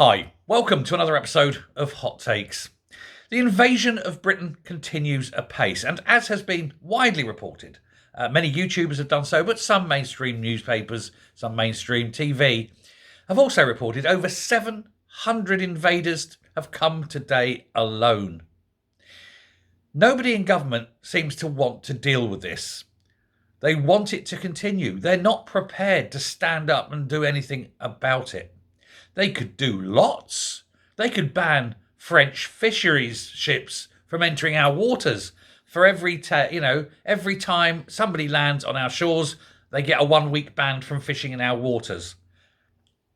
Hi, welcome to another episode of Hot Takes. The invasion of Britain continues apace, and as has been widely reported, many YouTubers have done so, but some mainstream newspapers, some mainstream TV have also reported over 700 invaders have come today alone. Nobody in government seems to want to deal with this. They want it to continue. They're not prepared to stand up and do anything about it. They could do lots. They could ban French fisheries ships from entering our waters. For every time somebody lands on our shores, they get a 1 week ban from fishing in our waters.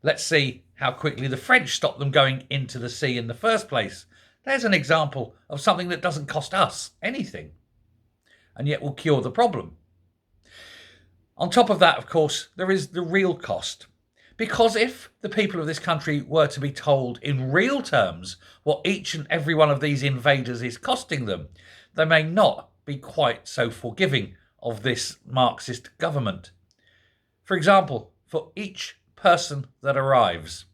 Let's see how quickly the French stop them going into the sea in the first place. There's an example of something that doesn't cost us anything, and yet will cure the problem. On top of that, of course, there is the real cost. Because if the people of this country were to be told in real terms what each and every one of these invaders is costing them, they may not be quite so forgiving of this Marxist government. For example, for each person that arrives,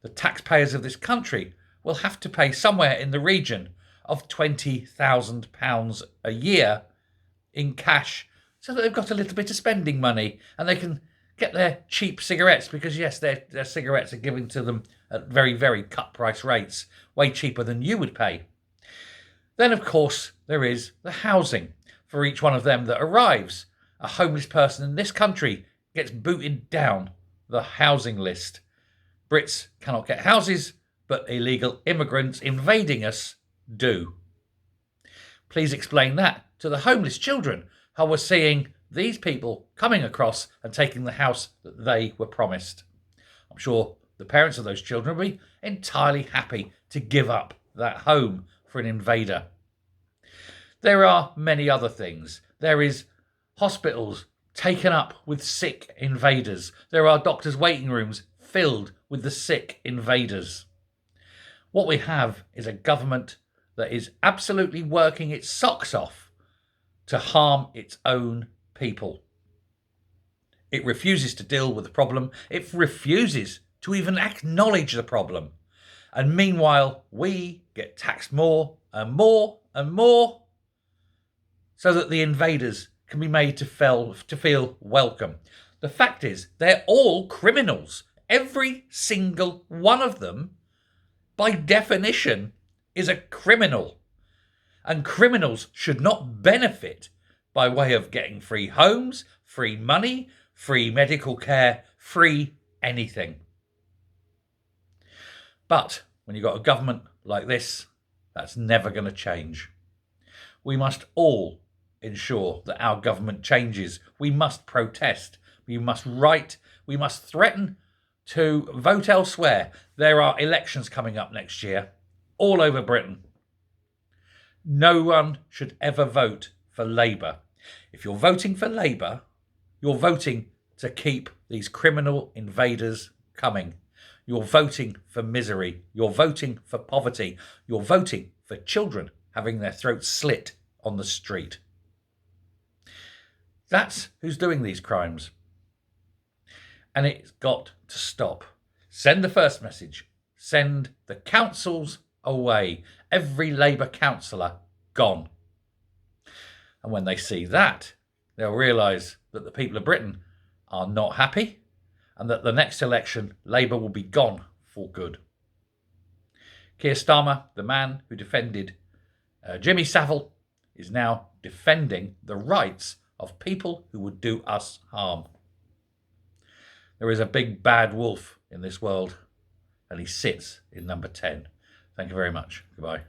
the taxpayers of this country will have to pay somewhere in the region of £20,000 a year in cash, so that they've got a little bit of spending money and they can get their cheap cigarettes, because yes, their cigarettes are given to them at very, very cut price rates, way cheaper than you would pay. Then, of course, there is the housing for each one of them that arrives. A homeless person in this country gets booted down the housing list. Brits cannot get houses, but illegal immigrants invading us do. Please explain that to the homeless children who are seeing these people coming across and taking the house that they were promised. I'm sure the parents of those children will be entirely happy to give up that home for an invader. There are many other things. There is hospitals taken up with sick invaders. There are doctors' waiting rooms filled with the sick invaders. What we have is a government that is absolutely working its socks off to harm its own people. It refuses to deal with the problem. It refuses to even acknowledge the problem. And meanwhile, we get taxed more and more and more so that the invaders can be made to feel welcome. The fact is, they're all criminals. Every single one of them, by definition, is a criminal. And criminals should not benefit by way of getting free homes, free money, free medical care, free anything. But when you've got a government like this, that's never going to change. We must all ensure that our government changes. We must protest. We must write. We must threaten to vote elsewhere. There are elections coming up next year all over Britain. No one should ever vote for Labour. If you're voting for Labour, you're voting to keep these criminal invaders coming. You're voting for misery. You're voting for poverty. You're voting for children having their throats slit on the street. That's who's doing these crimes. And it's got to stop. Send the first message. Send the councils away. Every Labour councillor gone. And when they see that, they'll realise that the people of Britain are not happy and that the next election, Labour will be gone for good. Keir Starmer, the man who defended Jimmy Savile, is now defending the rights of people who would do us harm. There is a big bad wolf in this world, and he sits in number 10. Thank you very much. Goodbye.